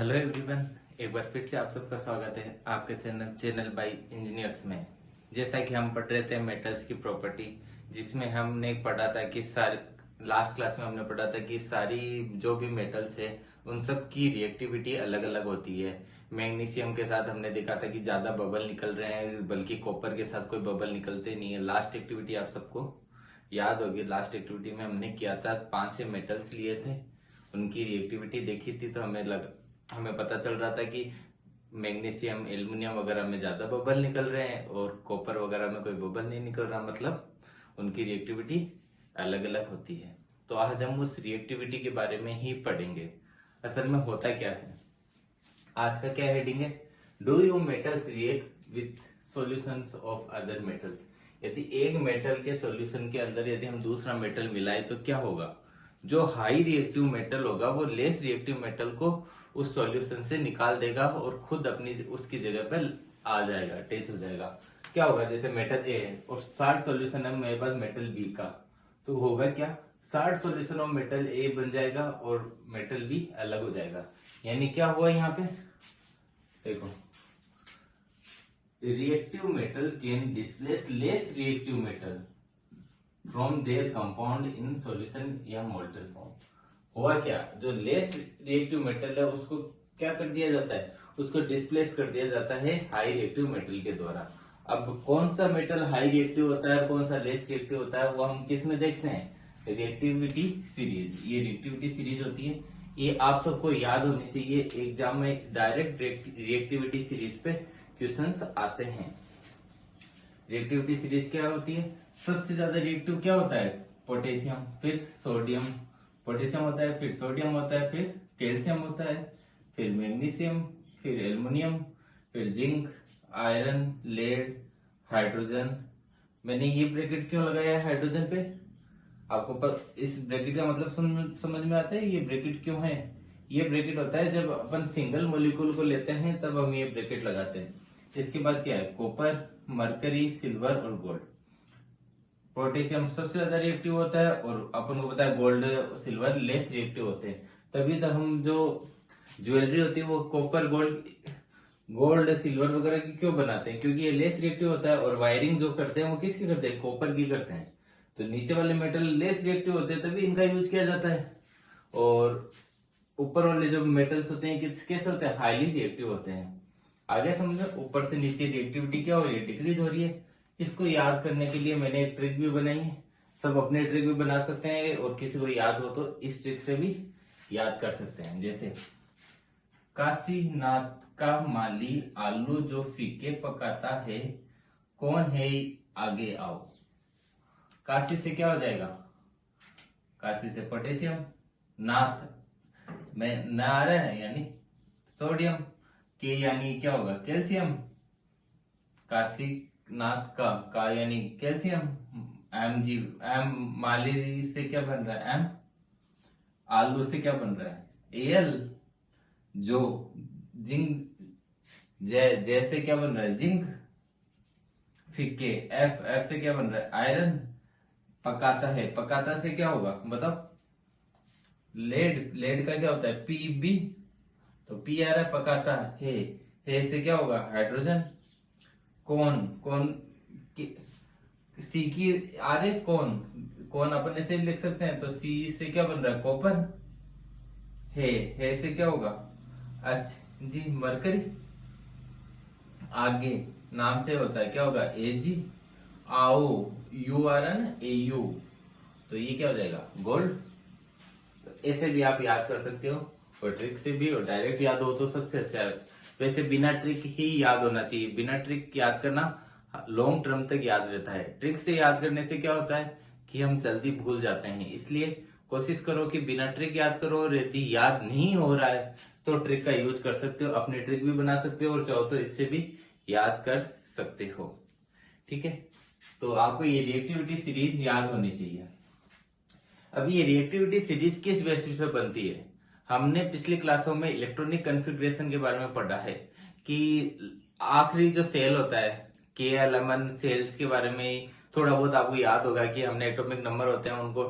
Hello everyone, एक बार फिर से आप सबका स्वागत है आपके चैनल बाय इंजीनियर्स में। जैसा कि हम पढ़ रहे थे मेटल्स की प्रॉपर्टी, जिसमें हमने पढ़ा था कि लास्ट क्लास में हमने पढ़ा था कि सारी जो भी मेटल्स है उन सब की रिएक्टिविटी अलग अलग होती है। मैग्नीशियम के साथ हमने देखा था कि ज्यादा बबल निकल रहे हैं, बल्कि कॉपर के साथ कोई बबल निकलते नहीं है। लास्ट एक्टिविटी आप सबको याद होगी, लास्ट एक्टिविटी में हमने किया था 5-6 मेटल्स लिए थे, उनकी रिएक्टिविटी देखी थी। तो हमें पता चल रहा था कि मैग्नीशियम एल्युमिनियम वगैरह में ज्यादा बबल निकल रहे हैं और कॉपर वगैरह में कोई बबल नहीं निकल रहा, मतलब उनकी रिएक्टिविटी अलग अलग होती है। तो आज हम उस रिएक्टिविटी के बारे में ही पढ़ेंगे। असल में होता क्या है, आज का क्या हेडिंग है, do you metals react with solutions of other metals. यदि एक मेटल के सॉल्यूशन के अंदर यदि हम दूसरा मेटल मिलाए तो क्या होगा, जो हाई रिएक्टिव मेटल होगा वो लेस रिएक्टिव मेटल को उस सॉल्यूशन से निकाल देगा और खुद अपनी उसकी जगह पर आ जाएगा, अटैच हो जाएगा। क्या होगा, जैसे मेटल ए है और 60 सॉल्यूशन है मेरे पास मेटल बी का, तो होगा क्या, 60 सॉल्यूशन ऑफ मेटल ए बन जाएगा और मेटल बी अलग हो जाएगा। यानी क्या हुआ यहाँ पे देखो, reactive metal can displace less reactive metal from there compound in solution या मोल्टन फॉर्म। हुआ क्या, जो लेस रिएक्टिव मेटल है उसको क्या कर दिया जाता है, उसको डिस्प्लेस कर दिया जाता है हाई रिएक्टिव मेटल के द्वारा। अब कौन सा मेटल हाई रिएक्टिव होता है, कौन सा लेस रिएक्टिव होता है, वो हम किस में देखते हैं, रिएक्टिविटी सीरीज। ये रिएक्टिविटी सीरीज होती है, ये आप सबको याद होनी चाहिए। एग्जाम में डायरेक्ट रिएक्टिविटी सीरीज पे क्वेश्चंस आते हैं। रिएक्टिविटी सीरीज क्या होती है, सबसे ज्यादा रिएक्टिव क्या होता है, पोटेशियम, फिर सोडियम, पोटेशियम होता है, फिर सोडियम होता है, फिर कैल्शियम होता है, फिर मैग्नीशियम, फिर एल्युमिनियम, फिर जिंक, आयरन, लेड, हाइड्रोजन। मैंने ये ब्रैकेट क्यों लगाया है हाइड्रोजन पे, आपको इस ब्रैकेट का मतलब समझ में आता है, ये ब्रैकेट क्यों है। ये ब्रैकेट होता है जब अपन सिंगल मॉलिक्यूल को लेते हैं तब हम ये ब्रैकेट लगाते हैं। इसके बाद क्या है, कॉपर, मरकरी, सिल्वर और गोल्ड। पोटेशियम सबसे ज्यादा रिएक्टिव होता है और अपन को पता है गोल्ड सिल्वर लेस रिएक्टिव होते हैं। तभी तो हम जो ज्वेलरी होती है वो कॉपर गोल्ड सिल्वर वगैरह की क्यों बनाते हैं, क्योंकि ये लेस रिएक्टिव होता है। और वायरिंग जो करते हैं वो किसकी करते हैं, कॉपर की करते हैं। तो नीचे वाले मेटल लेस रिएक्टिव होते हैं तभी इनका यूज किया जाता है। और ऊपर वाले जो मेटल्स होते हैं कैसे होते हैं, हाईली रिएक्टिव होते हैं। आगे समझो, ऊपर से नीचे रिएक्टिविटी क्या हो रही है, डिक्रीज हो रही है। इसको याद करने के लिए मैंने एक ट्रिक भी बनाई है। सब अपने ट्रिक भी बना सकते हैं और किसी को याद हो तो इस ट्रिक से भी याद कर सकते हैं। जैसे काशीनाथ का माली आलू जो फीके पकाता है, कौन है आगे आओ। काशी से क्या हो जाएगा, काशी से पोटेशियम, नाथ में न आ रहा है यानी सोडियम, के यानी क्या होगा, कैल्शियम, काशीनाथ का यानी कैल्शियम, एम माली से क्या बन रहा है, एम आलू से क्या बन रहा है, एल, जो जिंक जैसे क्या बन रहा है, जिंक, फिक्के, एफ से क्या बन रहा है, आयरन, पकाता है, पकाता से क्या होगा बताओ, लेड का क्या होता है, पीबी, तो पी आ रहा है, पकाता है से क्या होगा, हाइड्रोजन, कौन सी की आ रहे, कौन अपन ऐसे लिख सकते हैं, तो सी से क्या बन रहा है, कॉपर, है से क्या होगा, अच्छा जी मरकरी, आगे नाम से होता है क्या होगा, ए जी, आओ यू आ रहा है ना, ए यू, तो ये क्या हो जाएगा, गोल्ड। तो ऐसे भी आप याद कर सकते हो, और ट्रिक से भी, और डायरेक्ट याद हो तो सबसे अच्छा है। वैसे बिना ट्रिक ही याद होना चाहिए, बिना ट्रिक याद करना लॉन्ग टर्म तक याद रहता है। ट्रिक से याद करने से क्या होता है कि हम जल्दी भूल जाते हैं, इसलिए कोशिश करो कि बिना ट्रिक याद करो। और यदि याद नहीं हो रहा है तो ट्रिक का यूज कर सकते हो, अपनी ट्रिक भी बना सकते हो और चाहो तो इससे भी याद कर सकते हो। ठीक है, तो आपको ये रिएक्टिविटी सीरीज याद होनी चाहिए। अब ये रिएक्टिविटी सीरीज किस बेसिस पे बनती है, हमने पिछली क्लासों में इलेक्ट्रॉनिक कॉन्फ़िगरेशन के बारे में पढ़ा है कि आखिरी जो सेल होता है, के एल सेल्स के बारे में थोड़ा बहुत आपको याद होगा कि हमने एटॉमिक नंबर होते हैं उनको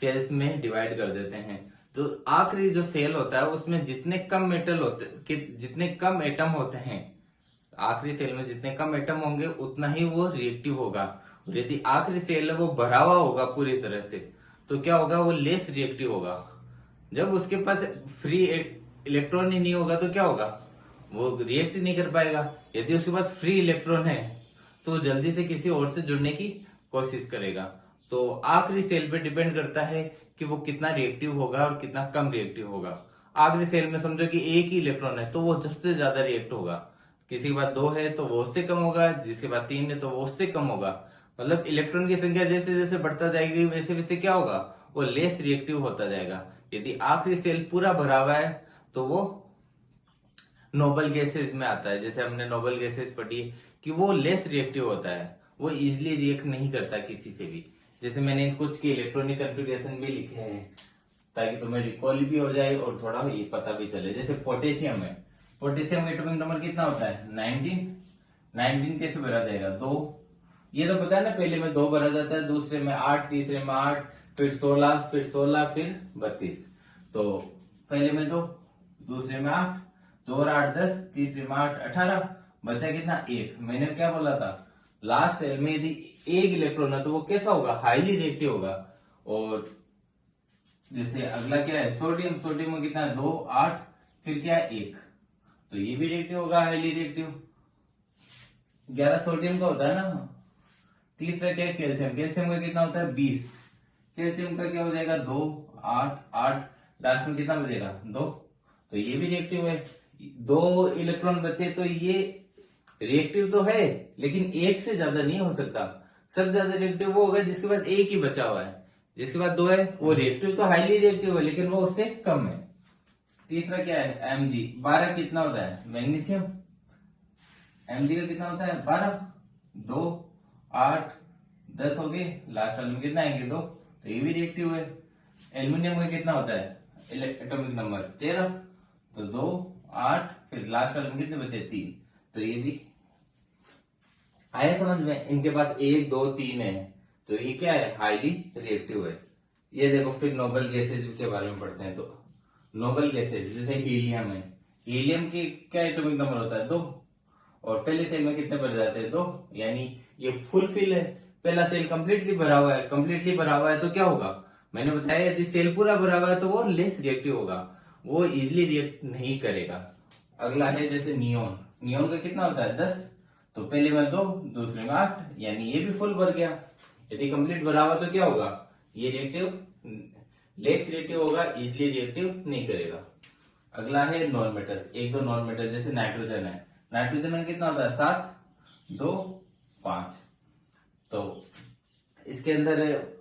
सेल्स में डिवाइड कर देते हैं। तो आखिरी जो सेल होता है उसमें जितने कम मेटल होते जितने कम एटम होते हैं, आखिरी सेल में जितने कम एटम होंगे उतना ही वो रिएक्टिव होगा। और यदि आखिरी सेल है वो भरा हुआ होगा पूरी तरह से, तो क्या होगा, वो लेस रिएक्टिव होगा। जब उसके पास फ्री इलेक्ट्रॉन ही नहीं होगा तो क्या होगा, वो रिएक्ट नहीं कर पाएगा। यदि उसके पास फ्री इलेक्ट्रॉन है तो जल्दी से किसी और से जुड़ने की कोशिश करेगा। तो आखिरी सेल पे डिपेंड करता है कि वो कितना रिएक्टिव होगा और कितना कम रिएक्टिव होगा। आखिरी सेल में समझो कि एक ही इलेक्ट्रॉन है तो वो सबसे ज्यादा रिएक्ट होगा, किसी के बाद 2 है तो वो उससे कम होगा, जिसके बाद 3 है तो वो उससे कम होगा। मतलब इलेक्ट्रॉन की संख्या जैसे जैसे बढ़ता जाएगी वैसे वैसे क्या होगा, वो लेस रिएक्टिव होता जाएगा। यदि आखिरी सेल पूरा भरा हुआ है तो वो नोबल गैसेज में आता है। जैसे हमने नोबल गैसेज पढ़ी कि वो लेस रिएक्टिव होता है, वो इजिली रिएक्ट नहीं करता किसी से भी। जैसे मैंने कुछ के इलेक्ट्रॉनिक कन्फिग्रेशन भी लिखे हैं ताकि तुम्हें रिकॉल भी हो जाए और थोड़ा ये पता भी चले। जैसे पोटेशियम है, पोटेशियम का एटॉमिक नंबर कितना होता है, 19। 19 कैसे भरा जाएगा, 2। ये तो पता है ना, पहले में 2 भरा जाता है, दूसरे में 8, तीसरे में 8, फिर 16, फिर 16, फिर 32। तो पहले में 2, दूसरे में 8, 2 और 8 10, तीसरे में 8 18, बचा कितना, 1। मैंने क्या बोला था, लास्ट सेल में यदि एक इलेक्ट्रॉन है तो वो कैसा होगा, हाईली रिएक्टिव होगा। और जैसे अगला क्या है, सोडियम, सोडियम में कितना है, 2 8, फिर क्या है, 1, तो ये भी रिएक्टिव होगा, हाईली रिएक्टिव। 11 सोडियम का होता है ना। तीसरा क्या है, कैल्शियम, कैल्शियम का कितना होता है, 20, कैल्शियम का क्या हो जाएगा, 2 8 8, लास्ट में कितना बचेगा, 2, तो ये भी रिएक्टिव है। 2 इलेक्ट्रॉन बचे तो ये रिएक्टिव तो है लेकिन एक से ज्यादा नहीं हो सकता। सबसे ज्यादा रिएक्टिव वो होगा जिसके पास एक ही बचा हुआ है, जिसके पास 2 है वो रिएक्टिव तो हाईली रिएक्टिव है लेकिन वो उससे कम है। तीसरा क्या है, Mg, 12 कितना होता है, मैग्नीशियम, Mg का कितना होता है, 12, 2 8 10 हो गए, लास्ट वाले में कितना आएंगे, 2, तो ये भी रिएक्टिव है। एल्यूमिनियम का कितना होता है एटॉमिक नंबर, 13, तो 2 8, फिर लास्ट वाले में कितने बचे, 3, तो ये भी आया समझ में। इनके पास 1 2 3 है तो ये क्या है, हाईली रिएक्टिव है। ये देखो फिर नोबल गैसेज के बारे में पढ़ते हैं। तो नोबल गैसेज जैसे हीलियम है, हीलियम की क्या एटॉमिक नंबर होता है, 2, और पहले सेल में कितने भर जाते हैं, 2, यानी ये फुल फिल है। पहला सेल कंप्लीटली भरा हुआ है, कंप्लीटली भरा हुआ है तो क्या होगा, मैंने बताया यदि सेल पूरा भरा हुआ है तो वो लेस रिएक्टिव होगा, वो इजिली रिएक्ट नहीं करेगा। अगला है जैसे नियोन, नियोन का कितना होता है, 10, तो पहले में 2, दूसरे में 8, यानी ये भी फुल भर गया। यदि कंप्लीट भरा हुआ तो क्या होगा, ये रिएक्टिव लेस रिएक्टिव होगा, इजिली रिएक्टिव नहीं करेगा। अगला है नॉन मेटल्स, 1 2 नॉन मेटल जैसे नाइट्रोजन है, नाइट्रोजन में कितना होता है, 7 2 5, तो इसके अंदर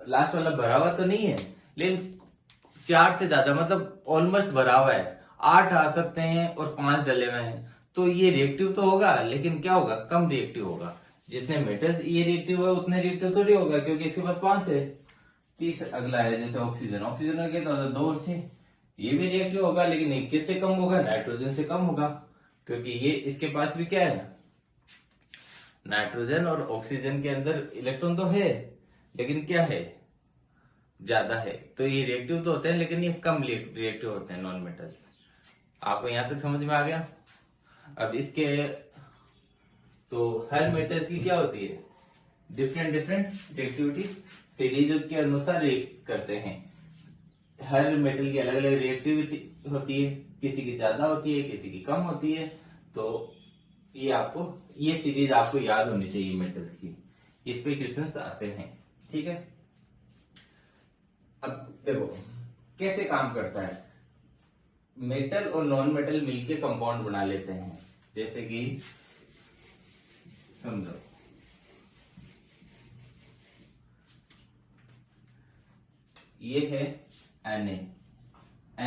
लास्ट वाला भरा हुआ तो नहीं है लेकिन 4 से ज्यादा, मतलब ऑलमोस्ट भरा हुआ है, 8 आ सकते हैं और 5 डले हुए हैं, तो ये रिएक्टिव तो होगा लेकिन क्या होगा, कम रिएक्टिव होगा। जितने मेटल्स ये रिएक्टिव है उतने रिएक्टिव थोड़ी होगा क्योंकि इसके पास 5 है। 30 अगला है जैसे ऑक्सीजन, ऑक्सीजन में कितना होता है, 2 और 6, ये भी रिएक्टिव होगा लेकिन 21 से कम होगा, नाइट्रोजन से कम होगा क्योंकि ये इसके पास भी क्या है, नाइट्रोजन और ऑक्सीजन के अंदर इलेक्ट्रॉन तो है लेकिन क्या है, ज्यादा है, तो ये रिएक्टिव तो होते हैं लेकिन ये कम रिएक्टिव होते हैं नॉन मेटल्स। आपको यहां तक समझ में आ गया। अब इसके तो हर मेटल्स की क्या होती है, डिफरेंट डिफरेंट रिएक्टिविटी सीरीज के अनुसार रिएक्ट करते हैं। हर मेटल की अलग अलग रिएक्टिविटी होती है, किसी की ज्यादा होती है किसी की कम होती है। तो ये सीरीज आपको याद होनी चाहिए मेटल्स की, इस पे क्वेश्चंस आते हैं, ठीक है। अब देखो कैसे काम करता है, मेटल और नॉन मेटल मिलके कंपाउंड बना लेते हैं। जैसे कि समझो ये है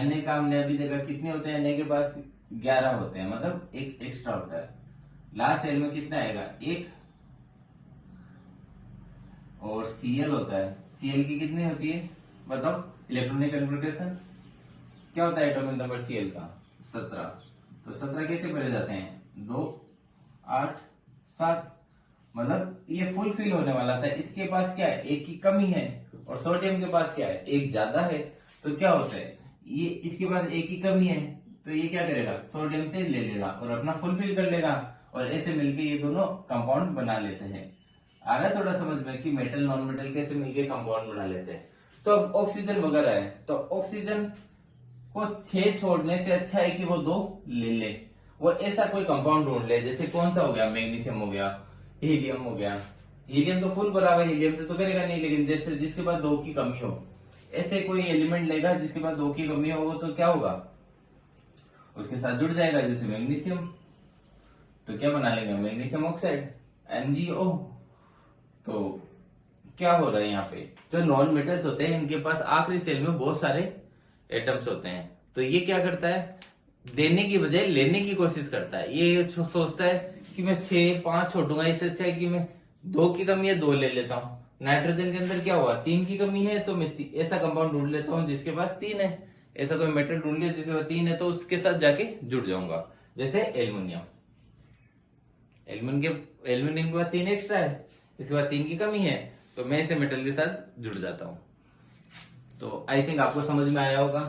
Na का हमने अभी देखा कितने होते हैं, Na के पास 11 होते हैं, मतलब एक एक्स्ट्रा होता है। लास्ट सेल में कितना आएगा, 1, और Cl होता है, Cl की कितनी होती है बताओ, इलेक्ट्रॉनिक कन्फिग्रेशन क्या होता है एटॉमिक नंबर Cl का, 17, तो 17 कैसे भरे जाते हैं, 2 8 7, मतलब ये फुल फिल होने वाला था। इसके पास क्या है, 1 की कमी है और सोडियम के पास क्या है, 1 ज्यादा है, तो क्या होता है ये इसके पास एक ही कमी है, तो ये क्या करेगा, सोडियम से ले लेगा और अपना फुलफिल कर लेगा, और ऐसे मिलके ये दोनों कंपाउंड बना लेते हैं। आ रहा है थोड़ा समझ में कि मेटल नॉन मेटल कैसे मिलके कंपाउंड बना लेते हैं। तो अब ऑक्सीजन वगैरह है, तो ऑक्सीजन को 6 छोड़ने से अच्छा है कि वो 2 ले ले। वो ऐसा कोई कंपाउंड ढूंढ ले, जैसे कौन सा हो गया, मैग्नीशियम हो गया, हीलियम हो गया। हीलियम तो फुल भरा हुआ है, हीलियम से तो करेगा नहीं, लेकिन जैसे जिसके पास 2 की कमी हो, ऐसे कोई एलिमेंट लेगा जिसके पास 2 की कमी हो, वो तो क्या होगा, उसके साथ जुड़ जाएगा, जैसे मैग्नीशियम। तो क्या बना लेंगे, मैग्नीशियम ऑक्साइड, MgO। तो क्या हो रहा है यहाँ पे, जो नॉन मेटल्स होते हैं इनके पास आखिरी सेल में बहुत सारे एटम्स होते हैं, तो ये क्या करता है, देने की बजाय लेने की कोशिश करता है। ये सोचता है कि मैं 6-5 छोड़ूंगा, इससे अच्छा है कि मैं 2 की कमी है 2 ले लेता हूँ। नाइट्रोजन के अंदर क्या हुआ, 3 की कमी है, तो मैं ऐसा कंपाउंड ढूंढ लेता हूँ जिसके पास 3 है। ऐसा कोई मेटल ढूंढ लिया जिसके पास 3 है, तो उसके साथ जाके जुड़ जाऊंगा। जैसे एल्युमिनियम, एल्युमिनियम के पास 3 एक्स्ट्रा है, इसके बाद 3 की कमी है, तो मैं इसे मेटल के साथ जुड़ जाता हूँ। तो आई थिंक आपको समझ में आया होगा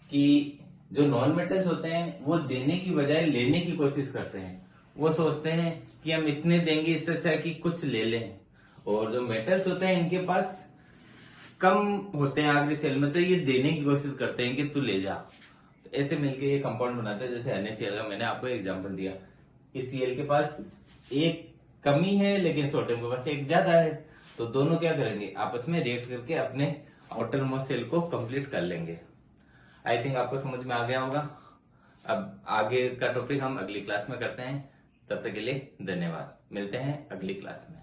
कि जो नॉन मेटल्स होते हैं वो देने की बजाय लेने की कोशिश करते हैं। वो सोचते हैं कि हम इतने देंगे, इससे अच्छा है कि कुछ ले लें। और जो मेटल्स होते हैं इनके पास कम होते हैं आखिरी सेल में, तो ये देने की कोशिश करते हैं कि तू ले जा। तो ऐसे मिलके ये कंपाउंड बनाते हैं। जैसे NaCl का मैंने आपको एग्जांपल दिया, इस Cl के पास एक कमी है लेकिन सोडियम के पास एक ज्यादा है, तो दोनों क्या करेंगे, आपस में रिएक्ट करके अपने आउटर मोस्ट सेल को कंप्लीट कर लेंगे। आई थिंक आपको समझ में आ गया होगा। अब आगे का टॉपिक हम अगली क्लास में करते हैं। तब तक के लिए धन्यवाद, मिलते हैं अगली क्लास में।